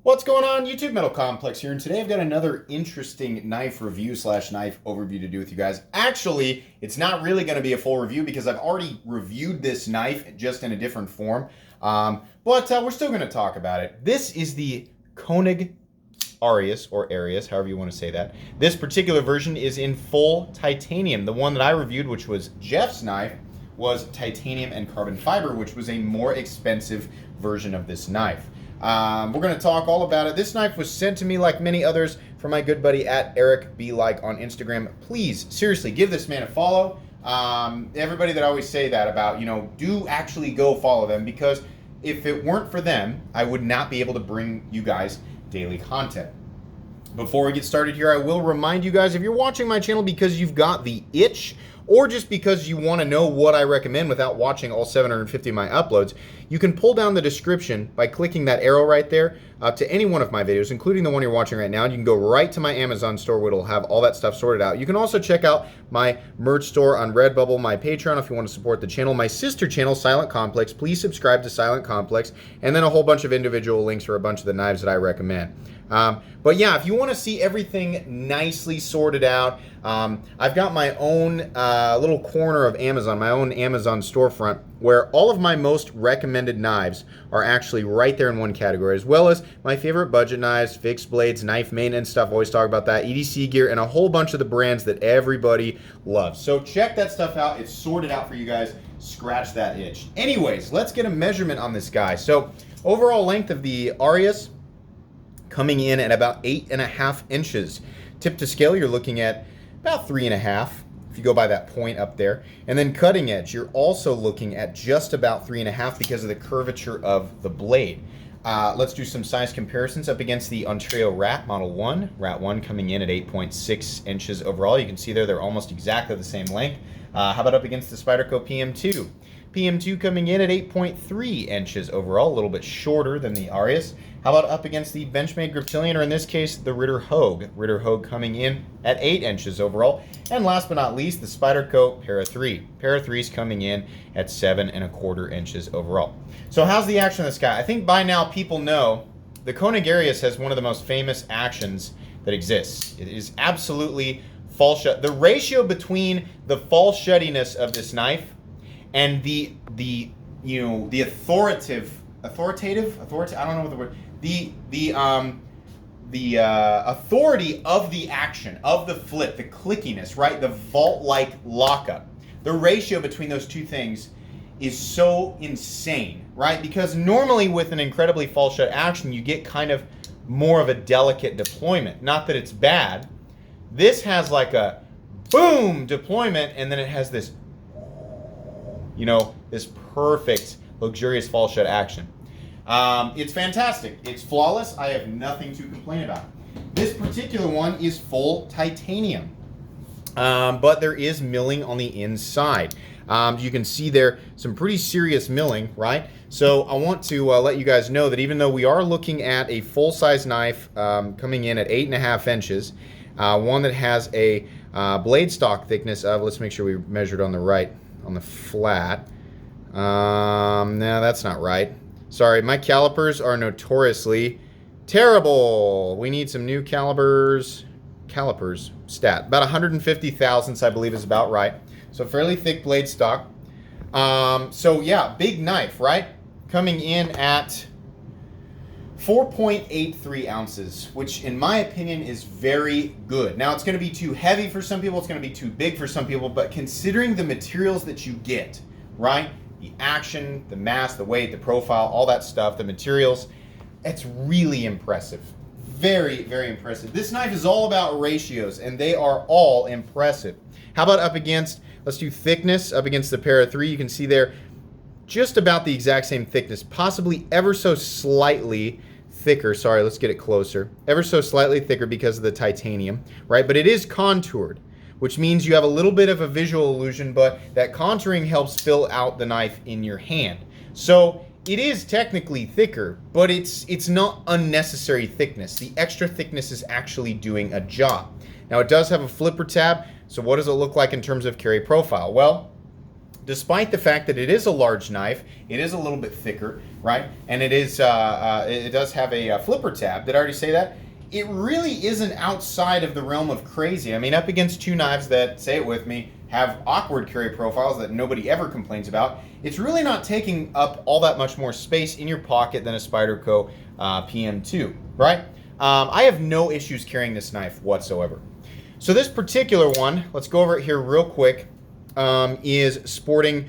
What's going on, YouTube? Metal Complex here, and today I've got another interesting knife review slash knife overview to do with you guys. Actually, it's not really going to be a full review because I've already reviewed this knife just in a different form, but we're still going to talk about it. This is the Koenig Arius, or Arius, however you want to say that. This particular version is in full titanium. The one that I reviewed, which was Jeff's knife, was titanium and carbon fiber, which was a more expensive version of this knife. We're going to talk all about it. This knife was sent to me, like many others, from my good buddy at Eric B. Like on Instagram. Please, seriously, give this man a follow. Everybody that always say that about, do actually go follow them, because if it weren't for them, I would not be able to bring you guys daily content. Before we get started here, I will remind you guys, if you're watching my channel because you've got the itch, or just because you want to know what I recommend without watching all 750 of my uploads, you can pull down the description by clicking that arrow right there to any one of my videos, including the one you're watching right now. And you can go right to my Amazon store where it'll have all that stuff sorted out. You can also check out my merch store on Redbubble, my Patreon if you want to support the channel, my sister channel, Silent Complex. Please subscribe to Silent Complex, and then a whole bunch of individual links for a bunch of the knives that I recommend. But yeah, if you want to see everything nicely sorted out, I've got my own little corner of Amazon, my own Amazon storefront, where all of my most recommended knives are actually right there in one category, as well as my favorite budget knives, fixed blades, knife maintenance stuff, always talk about that, EDC gear, and a whole bunch of the brands that everybody loves. So check that stuff out. It's sorted out for you guys. Scratch that itch. Anyways, let's get a measurement on this guy. So overall length of the Arius, coming in at about 8.5 inches. Tip to scale, you're looking at about 3.5, if you go by that point up there. And then cutting edge, you're also looking at just about 3.5 because of the curvature of the blade. Let's do some size comparisons up against the Ontario Rat Model 1. Rat 1 coming in at 8.6 inches overall. You can see there, they're almost exactly the same length. How about up against the Spyderco PM2? PM2 coming in at 8.3 inches overall, a little bit shorter than the Arius. How about up against the Benchmade Griptilian, or in this case, the Ritter Hogue? Ritter Hogue coming in at 8 inches overall. And last but not least, the Spyderco Para 3. Para 3's coming in at 7.25 inches overall. So how's the action of this guy? I think by now people know the Koenig Arius has one of the most famous actions that exists. It is absolutely fall shut. The ratio between the fall shuttiness of this knife and the authoritative, I don't know what the word, the authority of the action, of the flip, the clickiness, right? The vault-like lockup. The ratio between those two things is so insane, right? Because normally with an incredibly fall shut action, you get kind of more of a delicate deployment. Not that it's bad. This has like a boom deployment, and then it has this, this perfect, luxurious fall shut action. It's fantastic. It's flawless. I have nothing to complain about. This particular one is full titanium, but there is milling on the inside. You can see there some pretty serious milling, right? So I want to let you guys know that even though we are looking at a full-size knife coming in at 8.5 inches, one that has a blade stock thickness of, let's make sure we measured on the right, on the flat. No, that's not right. Sorry, my calipers are notoriously terrible. We need some new calipers stat. About 150 thousandths, I believe, is about right. So fairly thick blade stock. So yeah, big knife, right? Coming in at 4.83 ounces, which in my opinion is very good. Now it's going to be too heavy for some people, it's going to be too big for some people, but considering the materials that you get, right? The action, the mass, the weight, the profile, all that stuff, the materials, it's really impressive. Very, very impressive. This knife is all about ratios, and they are all impressive. How about up against, let's do thickness, up against the Para 3, you can see there just about the exact same thickness, possibly ever so slightly thicker. Sorry, let's get it closer. Ever so slightly thicker because of the titanium, right? But it is contoured, which means you have a little bit of a visual illusion, but that contouring helps fill out the knife in your hand. So it is technically thicker, but it's not unnecessary thickness. The extra thickness is actually doing a job. Now it does have a flipper tab, so what does it look like in terms of carry profile? Well, despite the fact that it is a large knife, it is a little bit thicker, right? And it is it does have a flipper tab. Did I already say that? It really isn't outside of the realm of crazy. I mean, up against two knives that, say it with me, have awkward carry profiles that nobody ever complains about, it's really not taking up all that much more space in your pocket than a Spyderco PM2, right? I have no issues carrying this knife whatsoever. So this particular one, let's go over it here real quick, is sporting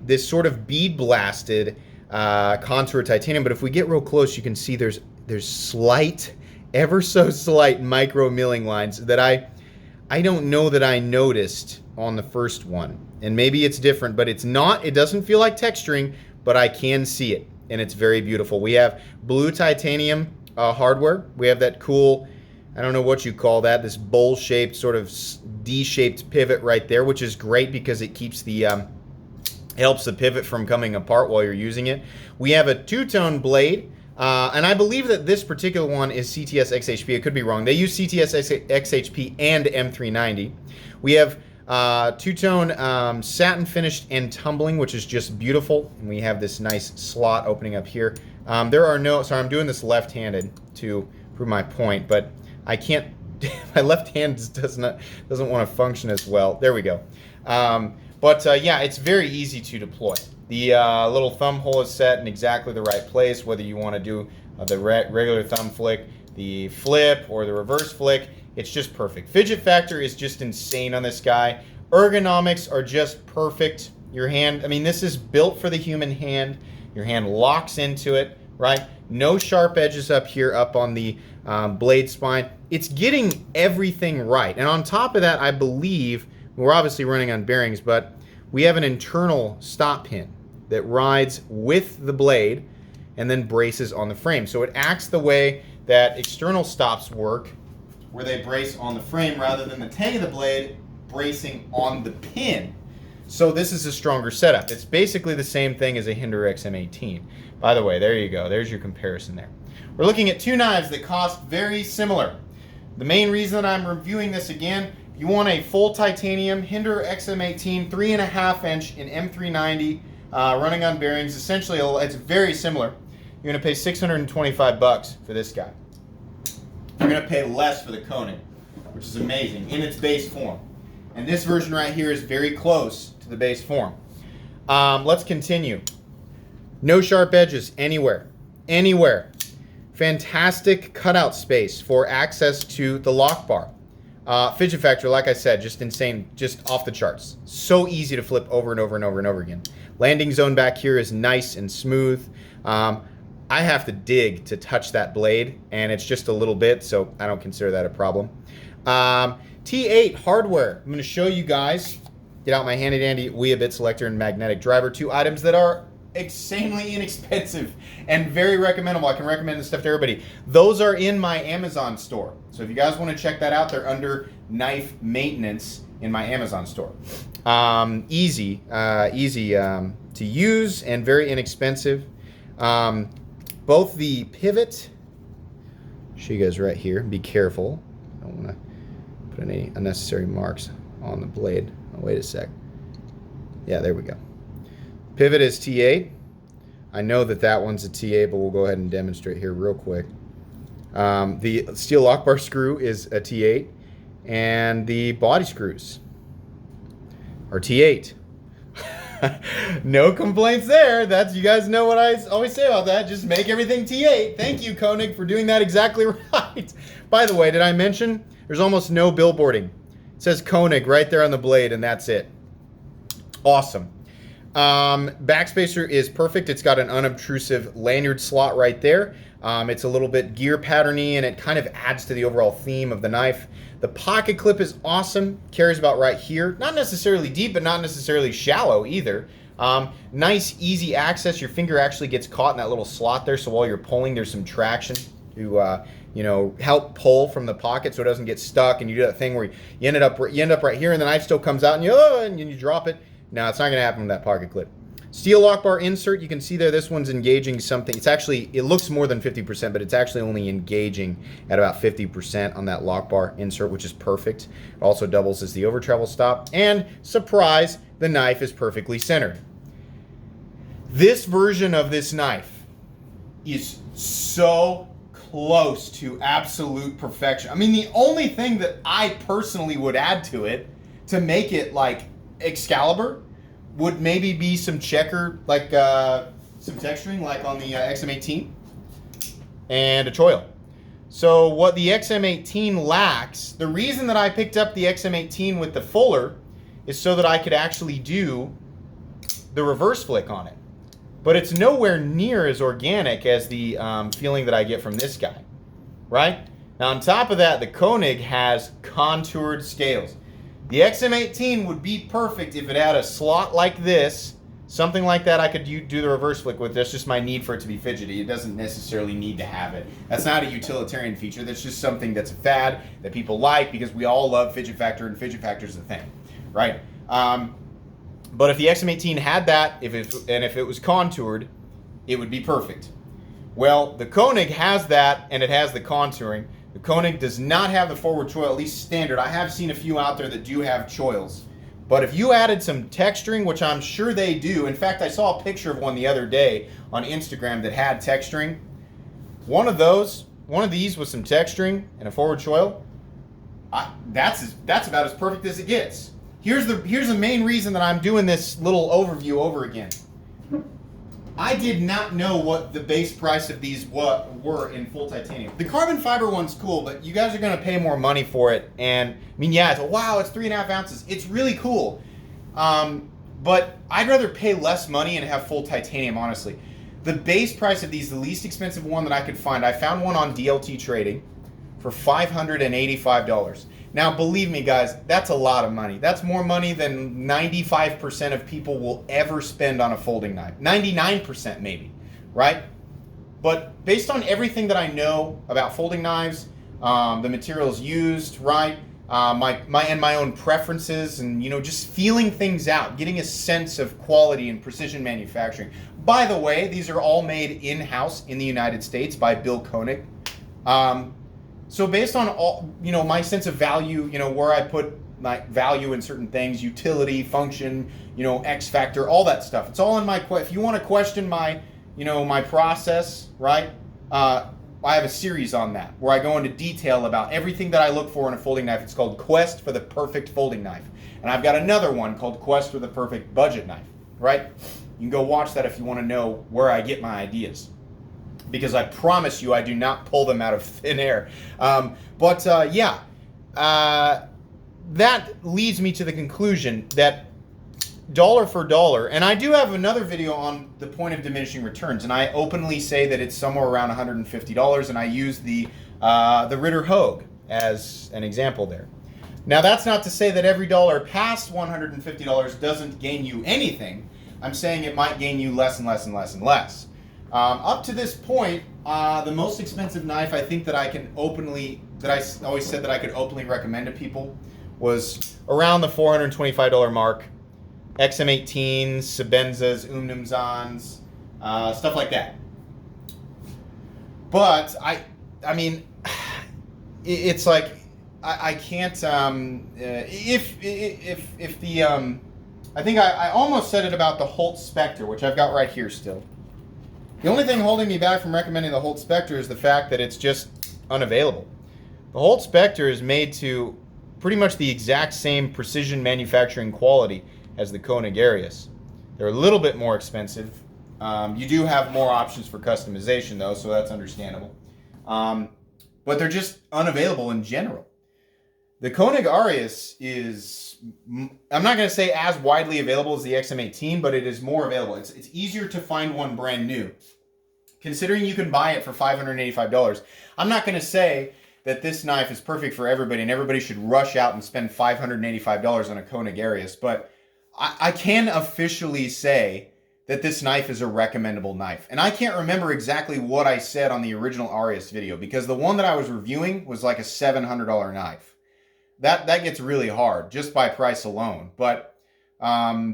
this sort of bead blasted contour titanium. But if we get real close, you can see there's slight, ever so slight micro milling lines that I don't know that I noticed on the first one. And maybe it's different, but it's not. It doesn't feel like texturing, but I can see it, and it's very beautiful. We have blue titanium hardware. We have that cool, I don't know what you call that, this bowl-shaped sort of D-shaped pivot right there, which is great because it keeps the helps the pivot from coming apart while you're using it. We have a two-tone blade, and I believe that this particular one is CTS XHP. I could be wrong. They use CTS XHP and M390. We have two-tone satin finished and tumbling, which is just beautiful. And we have this nice slot opening up here. There are no, sorry, I'm doing this left-handed to prove my point, but I can't, my left hand doesn't want to function as well. There we go. Yeah, it's very easy to deploy. The little thumb hole is set in exactly the right place, whether you want to do the regular thumb flick, the flip, or the reverse flick. It's just perfect. Fidget factor is just insane on this guy. Ergonomics are just perfect. Your hand, I mean, this is built for the human hand. Your hand locks into it, right? No sharp edges up here, up on the blade spine. It's getting everything right. And on top of that, I believe, we're obviously running on bearings, but we have an internal stop pin that rides with the blade and then braces on the frame. So it acts the way that external stops work, where they brace on the frame rather than the tang of the blade bracing on the pin. So this is a stronger setup. It's basically the same thing as a Hinder XM18. By the way, there you go. There's your comparison there. We're looking at two knives that cost very similar. The main reason that I'm reviewing this again, you want a full titanium Hinder XM18 3.5 inch in M390 running on bearings. Essentially, it's very similar. You're going to pay $625 for this guy. You're going to pay less for the Koenig, which is amazing, in its base form. And this version right here is very close to the base form. Let's continue. No sharp edges anywhere. Anywhere. Fantastic cutout space for access to the lock bar. Fidget factor, like I said, just insane, just off the charts. So easy to flip over and over and over and over again. Landing zone back here is nice and smooth. I have to dig to touch that blade, and it's just a little bit, so I don't consider that a problem. T8 hardware. I'm going to show you guys, get out my handy dandy Ouija bit selector and magnetic driver, two items that are insanely inexpensive and very recommendable. I can recommend this stuff to everybody. Those are in my Amazon store. So if you guys want to check that out, they're under knife maintenance in my Amazon store. Easy to use and very inexpensive. Both the pivot, show you guys right here, be careful. I don't want to put any unnecessary marks on the blade. Oh, wait a sec. Yeah, there we go. Pivot is T8. I know that that one's a T8, but we'll go ahead and demonstrate here real quick. The steel lock bar screw is a T8, and the body screws are T8. No complaints there. That's, you guys know what I always say about that. Just make everything T8. Thank you, Koenig, for doing that exactly right. By the way, did I mention there's almost no billboarding? It says Koenig right there on the blade, and that's it. Awesome. Backspacer is perfect. It's got an unobtrusive lanyard slot right there. It's a little bit gear patterny, and it kind of adds to the overall theme of the knife. The pocket clip is awesome. Carries about right here. Not necessarily deep, but not necessarily shallow either. Nice, easy access. Your finger actually gets caught in that little slot there, so while you're pulling, there's some traction to help pull from the pocket so it doesn't get stuck, and you do that thing where you end up right here, and the knife still comes out, and you drop it. No, it's not going to happen with that pocket clip. Steel lock bar insert, you can see there, this one's engaging something. It's actually, it looks more than 50%, but it's actually only engaging at about 50% on that lock bar insert, which is perfect. It also doubles as the over travel stop. And surprise, the knife is perfectly centered. This version of this knife is so close to absolute perfection. I mean, the only thing that I personally would add to it to make it like Excalibur would maybe be some checker, like some texturing, like on the XM18, and a choil. So what the XM18 lacks, the reason that I picked up the XM18 with the fuller is so that I could actually do the reverse flick on it. But it's nowhere near as organic as the feeling that I get from this guy, right? Now on top of that, the Koenig has contoured scales. The XM18 would be perfect if it had a slot like this, something like that I could do the reverse flick with. That's just my need for it to be fidgety. It doesn't necessarily need to have it. That's not a utilitarian feature. That's just something that's a fad that people like because we all love fidget factor, and fidget factor is the thing, right? But if the XM18 had that, if it was contoured, it would be perfect. Well, the Koenig has that, and it has the contouring. The Koenig does not have the forward choil, at least standard. I have seen a few out there that do have choils. But if you added some texturing, which I'm sure they do, in fact, I saw a picture of one the other day on Instagram that had texturing. One of these with some texturing and a forward choil, that's about as perfect as it gets. Here's the main reason that I'm doing this little overview over again. I did not know what the base price of these were in full titanium. The carbon fiber one's cool, but you guys are going to pay more money for it. And I mean, yeah, it's 3.5 ounces. It's really cool. But I'd rather pay less money and have full titanium, honestly. The base price of these, the least expensive one that I could find, I found one on DLT Trading for $585. Now, believe me, guys, that's a lot of money. That's more money than 95% of people will ever spend on a folding knife. 99% maybe, right? But based on everything that I know about folding knives, the materials used, right, my own preferences, and just feeling things out, getting a sense of quality and precision manufacturing. By the way, these are all made in-house in the United States by Bill Koenig. So based on all, my sense of value, where I put my value in certain things, utility, function, X factor, all that stuff. It's all in my, if you want to question my, my process, right? I have a series on that where I go into detail about everything that I look for in a folding knife. It's called Quest for the Perfect Folding Knife. And I've got another one called Quest for the Perfect Budget Knife, right? You can go watch that if you want to know where I get my ideas. Because I promise you, I do not pull them out of thin air. That leads me to the conclusion that dollar for dollar, and I do have another video on the point of diminishing returns, and I openly say that it's somewhere around $150, and I use the Ritter Hogue as an example there. Now, that's not to say that every dollar past $150 doesn't gain you anything. I'm saying it might gain you less and less and less and less. Up to this point, the most expensive knife I think that I always said that I could openly recommend to people was around the $425 mark. XM18s, Sebenzas, Umnumzans, stuff like that. But I mean, it's like I can't. If the I think I almost said it about the Holt Spectre, which I've got right here still. The only thing holding me back from recommending the Holt Spectre is the fact that it's just unavailable. The Holt Spectre is made to pretty much the exact same precision manufacturing quality as the Koenig Arius. They're a little bit more expensive. You do have more options for customization though, so that's understandable. But they're just unavailable in general. The Koenig Arius is, I'm not going to say as widely available as the XM18, but it is more available. It's easier to find one brand new. Considering you can buy it for $585, I'm not going to say that this knife is perfect for everybody and everybody should rush out and spend $585 on a Koenig Arius, but I can officially say that this knife is a recommendable knife. And I can't remember exactly what I said on the original Arius video because the one that I was reviewing was like a $700 knife. That gets really hard just by price alone. But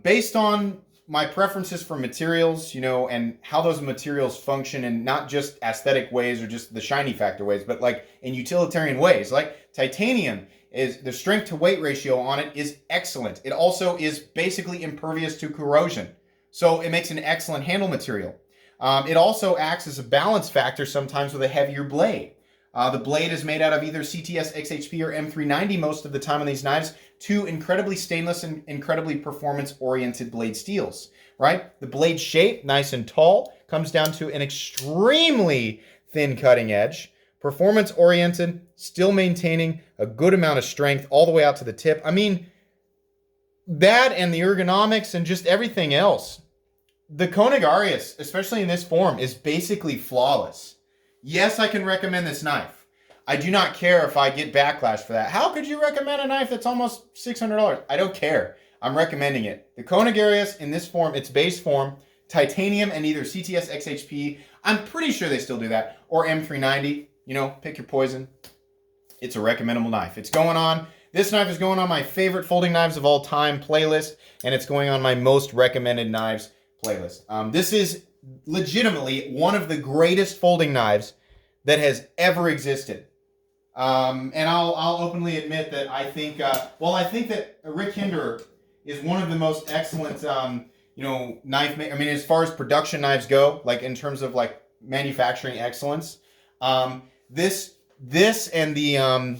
based on my preferences for materials, you know, and how those materials function in not just aesthetic ways or just the shiny factor ways, but like in utilitarian ways. Like titanium is the strength to weight ratio on it is excellent. It also is basically impervious to corrosion. So it makes an excellent handle material. It also acts as a balance factor sometimes with a heavier blade. The blade is made out of either CTS XHP or M390 most of the time on these knives, two incredibly stainless and incredibly performance-oriented blade steels, right? The blade shape, nice and tall, comes down to an extremely thin cutting edge, performance-oriented, still maintaining a good amount of strength all the way out to the tip. I mean, that and the ergonomics and just everything else. The Koenig Arius, especially in this form, is basically flawless. Yes, I can recommend this knife. I do not care if I get backlash for that. How could you recommend a knife that's almost $600? I don't care. I'm recommending it. The Koenig Arius in this form, its base form, titanium and either CTS XHP, I'm pretty sure they still do that, or M390. You know, pick your poison. It's a recommendable knife. It's going on. This knife is going on my favorite folding knives of all time playlist, and it's going on my most recommended knives playlist. This is legitimately one of the greatest folding knives that has ever existed. And I'll openly admit that I think, I think that Rick Hinderer is one of the most excellent, knife I mean, as far as production knives go, like in terms of like manufacturing excellence, this and the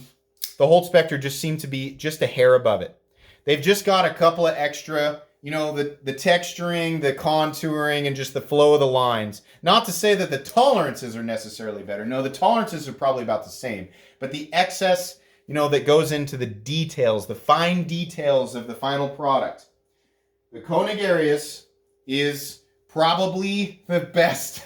Holt Spectre just seem to be just a hair above it. They've just got a couple of extra, you know, the texturing, the contouring, and just the flow of the lines. Not to say that the tolerances are necessarily better. No, the tolerances are probably about the same. But the excess, you know, that goes into the details, the fine details of the final product. The Koenig Arius is probably the best,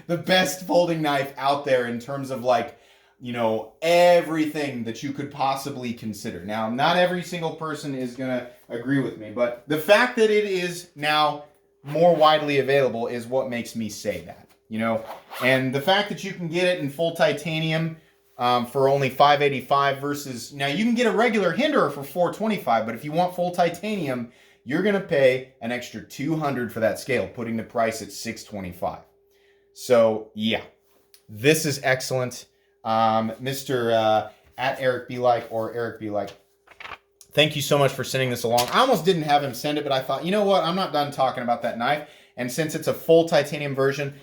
the best folding knife out there in terms of like, you know, everything that you could possibly consider. Now, not every single person is going to agree with me, but the fact that it is now more widely available is what makes me say that, you know, and the fact that you can get it in full titanium for only $585 versus, now you can get a regular Hinderer for $425, but if you want full titanium, you're going to pay an extra $200 for that scale, putting the price at $625. So yeah, this is excellent. Mr. At Eric Be Like or Eric Be Like, thank you so much for sending this along. I almost didn't have him send it, but I thought, you know what? I'm not done talking about that knife. And since it's a full titanium version,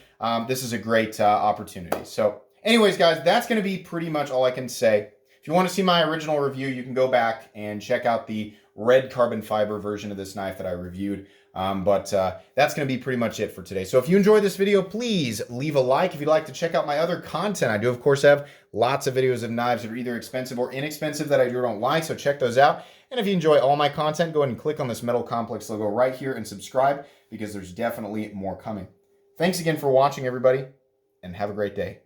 this is a great opportunity. So anyways, guys, that's going to be pretty much all I can say. If you want to see my original review, you can go back and check out the red carbon fiber version of this knife that I reviewed. But that's going to be pretty much it for today. So if you enjoyed this video, please leave a like. If you'd like to check out my other content, I do, of course, have lots of videos of knives that are either expensive or inexpensive that I do or don't like. So check those out. And if you enjoy all my content, go ahead and click on this Metal Complex logo right here and subscribe because there's definitely more coming. Thanks again for watching, everybody, and have a great day.